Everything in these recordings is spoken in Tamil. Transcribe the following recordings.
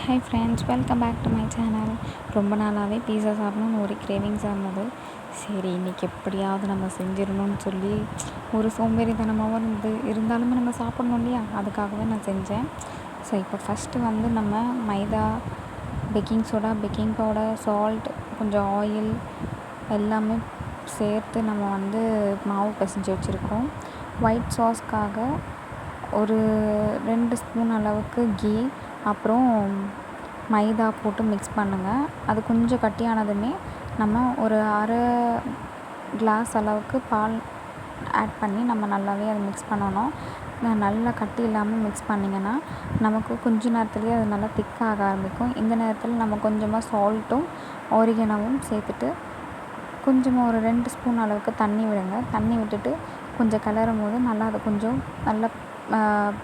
Hi friends, welcome back to my channel. ரொம்ப நாளாகவே பீஸா சாப்பிடணும்னு ஒரு கிரேவிங்ஸாக இருந்தது. சரி, இன்றைக்கி எப்படியாவது நம்ம செஞ்சிடணும்னு சொல்லி ஒரு சோம்பேறித்தனமாகவும் இருந்தாலுமே நம்ம சாப்பிட்ணும் இல்லையா, அதுக்காகவே நான் செஞ்சேன். ஸோ இப்போ ஃபஸ்ட்டு வந்து நம்ம மைதா, baking soda, baking powder, salt, கொஞ்சம் ஆயில் எல்லாமே சேர்த்து நம்ம வந்து மாவு பிசைஞ்சு வச்சுருக்கோம். ஒயிட் சாஸ்க்காக ஒரு 2 ஸ்பூன் அளவுக்கு கீ, அப்புறம் மைதா போட்டு மிக்ஸ் பண்ணுங்கள். அது கொஞ்சம் கட்டியானதுமே நம்ம ஒரு அரை கிளாஸ் அளவுக்கு பால் ஆட் பண்ணி நம்ம நல்லாவே அதை மிக்ஸ் பண்ணணும். நல்லா கட்டி இல்லாமல் மிக்ஸ் பண்ணிங்கன்னா நமக்கு கொஞ்ச நேரத்துலேயே அது நல்லா திக்காக ஆரம்பிக்கும். இந்த நேரத்தில் நம்ம கொஞ்சமாக சால்ட்டும் ஆரிகனோவும் சேர்த்துட்டு கொஞ்சமாக ஒரு 2 ஸ்பூன் அளவுக்கு தண்ணி விடுங்க. தண்ணி விட்டுட்டு கொஞ்சம் கிளறும் போது நல்லா அது கொஞ்சம் நல்லா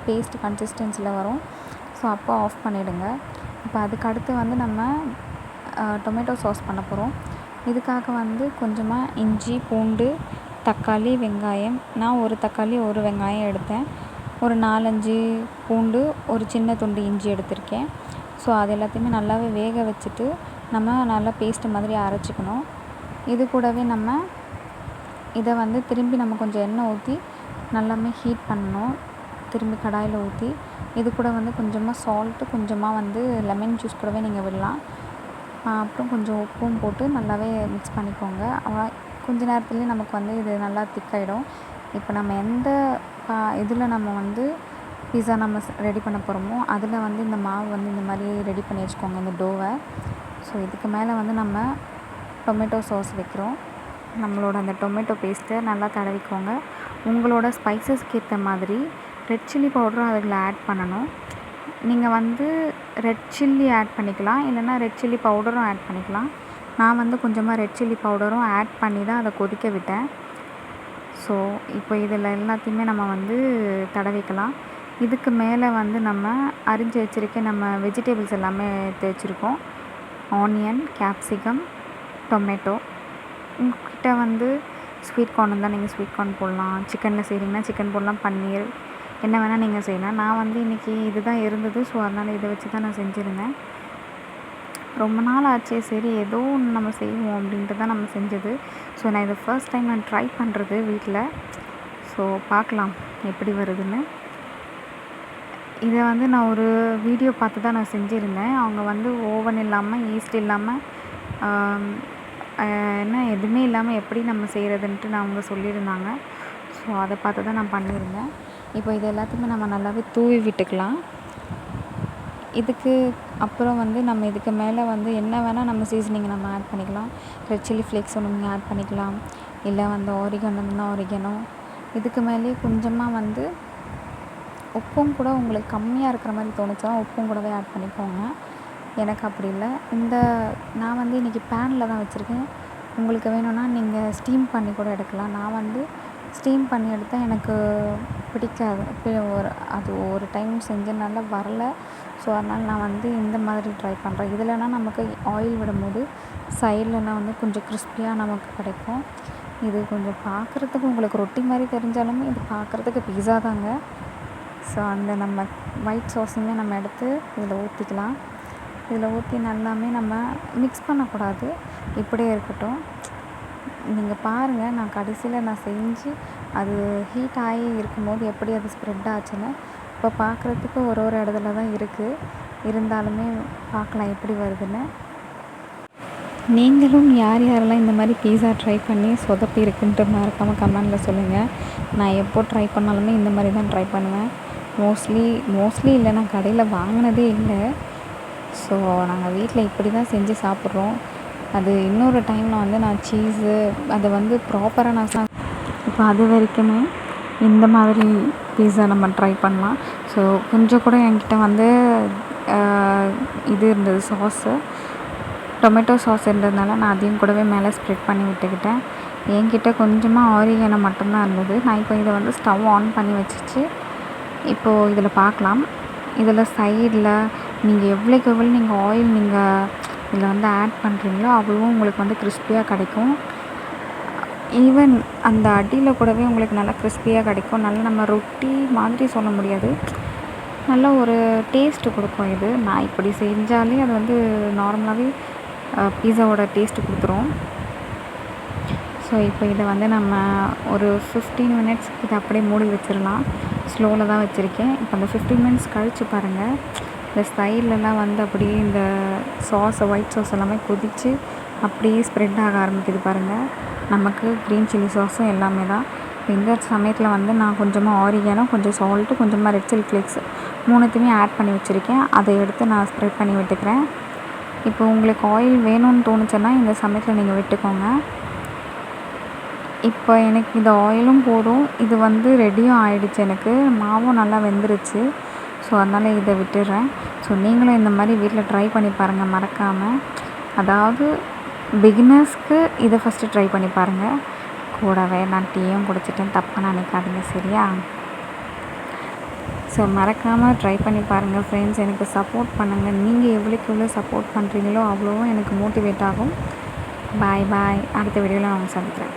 பேஸ்ட் கன்சிஸ்டன்சியில் வரும். ஸோ அப்போ ஆஃப் பண்ணிவிடுங்க. இப்போ அதுக்கு அடுத்து வந்து நம்ம டொமேட்டோ சாஸ் பண்ண போகிறோம். இதுக்காக வந்து கொஞ்சமாக இஞ்சி, பூண்டு, தக்காளி, வெங்காயம். நான் ஒரு தக்காளி ஒரு வெங்காயம் எடுத்தேன். ஒரு 4-5 பூண்டு, ஒரு சின்ன துண்டு இஞ்சி எடுத்திருக்கேன். ஸோ அது எல்லாத்தையுமே நல்லாவே வேக வச்சுட்டு நம்ம நல்லா பேஸ்ட்டு மாதிரி அரைச்சிக்கணும். இது கூடவே நம்ம இதை வந்து திரும்பி நம்ம கொஞ்சம் எண்ணெய் ஊற்றி நல்லாமே ஹீட் பண்ணணும். திரும்பி கடாயில் ஊற்றி இது கூட வந்து கொஞ்சமாக சால்ட்டு, கொஞ்சமாக வந்து லெமன் ஜூஸ் கூடவே நீங்கள் விடலாம். அப்புறம் கொஞ்சம் உப்பும் போட்டு நல்லாவே மிக்ஸ் பண்ணிக்கோங்க. கொஞ்ச நேரத்துலேயே நமக்கு வந்து இது நல்லா திக்காயிடும். இப்போ நம்ம எந்த இதில் நம்ம வந்து பீஸா நம்ம ரெடி பண்ண போகிறோமோ அதில் வந்து இந்த மாவு வந்து இந்த மாதிரி ரெடி பண்ணி வச்சுக்கோங்க, இந்த டோவை. ஸோ இதுக்கு மேலே வந்து நம்ம டொமேட்டோ சாஸ் வைக்கிறோம். நம்மளோட அந்த டொமேட்டோ பேஸ்ட்டை நல்லா தடவிக்கோங்க. உங்களோட ஸ்பைசஸ்க்கு ஏற்ற மாதிரி ரெட் சில்லி பவுடரும் அதில் ஆட் பண்ணணும். நீங்கள் வந்து ரெட் சில்லி ஆட் பண்ணிக்கலாம், இல்லைனா ரெட் சில்லி பவுடரும் ஆட் பண்ணிக்கலாம். நான் வந்து கொஞ்சமாக ரெட் சில்லி பவுடரும் ஆட் பண்ணி தான் அதை கொதிக்க விட்டேன். ஸோ இப்போ இதில் எல்லாத்தையுமே நம்ம வந்து தடவிக்கலாம். இதுக்கு மேலே வந்து நம்ம அரிஞ்சு வச்சுருக்க நம்ம வெஜிடபிள்ஸ் எல்லாமே எடுத்து வச்சுருக்கோம். Onion, capsicum, tomato. உங்கள்கிட்ட வந்து ஸ்வீட் கார்ன் இருந்தால் நீங்கள் ஸ்வீட் கார்ன் போடலாம். சிக்கனில் செய்கிறீங்கன்னா சிக்கன் போடலாம், பன்னீர் என்ன வேணால் நீங்கள் செய்யலாம். நான் வந்து இன்றைக்கி இது தான் இருந்தது. ஸோ அதனால் இதை வச்சு தான் நான் செஞ்சுருந்தேன். ரொம்ப நாள் ஆச்சு, சரி ஏதோ ஒன்று நம்ம செய்வோம் அப்படின்ட்டு தான் நம்ம செஞ்சது. ஸோ நான் இதை ஃபர்ஸ்ட் டைம் நான் ட்ரை பண்ணுறது வீட்டில். ஸோ பார்க்கலாம் எப்படி வருதுன்னு. இதை வந்து நான் ஒரு வீடியோ பார்த்து தான் நான் செஞ்சுருந்தேன். அவங்க வந்து ஓவன் இல்லாமல், ஈஸ்ட் இல்லாமல், எதுவுமே இல்லாமல் எப்படி நம்ம செய்கிறதுன்ட்டு நான் அவங்க சொல்லியிருந்தாங்க. ஸோ அதை பார்த்து தான் நான் பண்ணியிருந்தேன். இப்போ இது எல்லாத்தையுமே நம்ம நல்லாவே தூவி விட்டுக்கலாம். இதுக்கு அப்புறம் வந்து நம்ம இதுக்கு மேலே வந்து என்ன வேணால் நம்ம சீசனிங் நம்ம ஆட் பண்ணிக்கலாம். ரெட் சில்லி ஃப்ளேக்ஸ் ஒன்று நீங்கள் ஆட் பண்ணிக்கலாம், இல்லை வந்து ஆரிகனோன்னா ஆரிகனோ. இதுக்கு மேலேயே கொஞ்சமாக வந்து உப்பும் கூட உங்களுக்கு கம்மியாக இருக்கிற மாதிரி தோணுச்சுன்னா உப்பும் கூடவே ஆட் பண்ணிக்கோங்க. எனக்கு அப்படி இல்லை. நான் வந்து இன்றைக்கி பேனில் தான் வச்சுருக்கேன். உங்களுக்கு வேணும்னா நீங்கள் ஸ்டீம் பண்ணி கூட எடுக்கலாம். நான் வந்து ஸ்டீம் பண்ணி எடுத்தால் எனக்கு பிடிக்காது. அது ஒரு டைம் செஞ்சனால வரல. ஸோ அதனால் நான் வந்து இந்த மாதிரி ட்ரை பண்ணுறேன். இதில்னா நமக்கு ஆயில் விடும்போது சைட்லனா வந்து கொஞ்சம் கிறிஸ்பியாக நமக்கு கிடைக்கும். இது கொஞ்சம் பார்க்குறதுக்கு உங்களுக்கு ரொட்டி மாதிரி தெரிஞ்சாலுமே இது பார்க்குறதுக்கு பீஸா தாங்க. ஸோ அந்த நம்ம ஒயிட் சாஸுமே நம்ம எடுத்து இதில் ஊற்றிக்கலாம். இதில் ஊற்றி நல்லாமே நம்ம மிக்ஸ் பண்ணக்கூடாது, இப்படியே இருக்கட்டும். நீங்கள் பாருங்கள், நான் கடைசியில் நான் செஞ்சு அது ஹீட் ஆகி இருக்கும்போது எப்படி அது ஸ்ப்ரெட் ஆச்சுன்னு. இப்போ பார்க்குறதுக்கு ஒரு இடத்துல தான் இருக்குது, இருந்தாலுமே பார்க்கலாம் எப்படி வருதுன்னு. நீங்களும் யார் யாரெல்லாம் இந்த மாதிரி பீஸா ட்ரை பண்ணி சொதப்பி இருக்குன்ட்டு மறக்காமல் கமெண்டில் சொல்லுங்கள். நான் எப்போ ட்ரை பண்ணாலுமே இந்த மாதிரி தான் ட்ரை பண்ணுவேன். மோஸ்ட்லி இல்லை, நான் கடையில் வாங்கினதே இல்லை. ஸோ நாங்கள் வீட்டில் இப்படி தான் செஞ்சு சாப்பிட்றோம். அது இன்னொரு டைமில் வந்து நான் சீஸு அதை வந்து ப்ராப்பராக நான் இப்போ அது வரைக்குமே இந்த மாதிரி பீஸா நம்ம ட்ரை பண்ணலாம். ஸோ கொஞ்சம் கூட என்கிட்ட வந்து இது இருந்தது, சாஸு டொமேட்டோ சாஸ் இருந்ததுனால நான் அதையும் கூடவே மேலே ஸ்ப்ரெட் பண்ணி விட்டுக்கிட்டேன். என்கிட்ட கொஞ்சமாக ஆரிகனோ மட்டும்தான் இருந்தது. நான் இப்போ இதை வந்து ஸ்டவ் ஆன் பண்ணி வச்சுச்சு. இப்போது இதில் பார்க்கலாம். இதில் சைடில் நீங்கள் எவ்வளோக்கு எவ்வளோ நீங்கள் ஆயில் இதில் வந்து ஆட் பண்ணுறீங்களோ அவ்வளோ உங்களுக்கு வந்து கிறிஸ்பியாக கிடைக்கும். ஈவன் அந்த அடியில் கூடவே உங்களுக்கு நல்லா கிறிஸ்பியாக கிடைக்கும். நல்லா நம்ம ரொட்டி மாதிரி சொல்ல முடியாது, நல்ல ஒரு டேஸ்ட்டு கொடுக்கும் இது. நான் இப்படி செஞ்சாலே அது வந்து நார்மலாகவே பீஸாவோட டேஸ்ட்டு கொடுத்துரும். ஸோ இப்போ இதை வந்து நம்ம ஒரு 15 மினிட்ஸ் இதை அப்படியே மூடி வச்சிடலாம். ஸ்லோவில் தான் வச்சுருக்கேன். இப்போ அந்த 15 மினிட்ஸ் கழித்து பாருங்கள், இந்த சைட்லலாம் வந்து அப்படியே இந்த ஒயிட் சாஸ் எல்லாமே கொதித்து அப்படியே ஸ்ப்ரெட் ஆக ஆரம்பிக்குது பாருங்கள். நமக்கு க்ரீன் சில்லி சாஸும் எல்லாமே தான். இந்த சமயத்தில் வந்து நான் கொஞ்சமாக ஆரிகானோ, கொஞ்சம் சால்ட்டு, கொஞ்சமாக ரெட் சில்லி ஃப்ளேக்ஸ் 3த்தையுமே ஆட் பண்ணி வச்சுருக்கேன். அதை எடுத்து நான் ஸ்ப்ரெட் பண்ணி விட்டுக்கிறேன். இப்போ உங்களுக்கு ஆயில் வேணும்னு தோணுச்சுன்னா இந்த சமயத்தில் நீங்கள் விட்டுக்கோங்க. இப்போ எனக்கு இந்த ஆயிலும் போதும். இது வந்து ரெடியும் ஆகிடுச்சு. எனக்கு மாவும் நல்லா வெந்துருச்சு. ஸோ அதனால் இதை விட்டுடுறேன். ஸோ நீங்களும் இந்த மாதிரி வீட்டில் ட்ரை பண்ணி பாருங்கள் மறக்காமல். அதாவது பிகினர்ஸ்க்கு இதை ஃபஸ்ட்டு ட்ரை பண்ணி பாருங்கள். கூடவே நான் டீயும் குடிச்சிட்டேன், தப்பாக நினைக்காதீங்க சரியா? ஸோ மறக்காமல் ட்ரை பண்ணி பாருங்கள் ஃப்ரெண்ட்ஸ். எனக்கு சப்போர்ட் பண்ணுங்கள். நீங்கள் எவ்வளோக்கு எவ்வளோ சப்போர்ட் பண்ணுறீங்களோ அவ்வளோவும் எனக்கு மோட்டிவேட் ஆகும். பாய் பாய். அடுத்த வீடியோவில் நான் சந்திக்கிறேன்.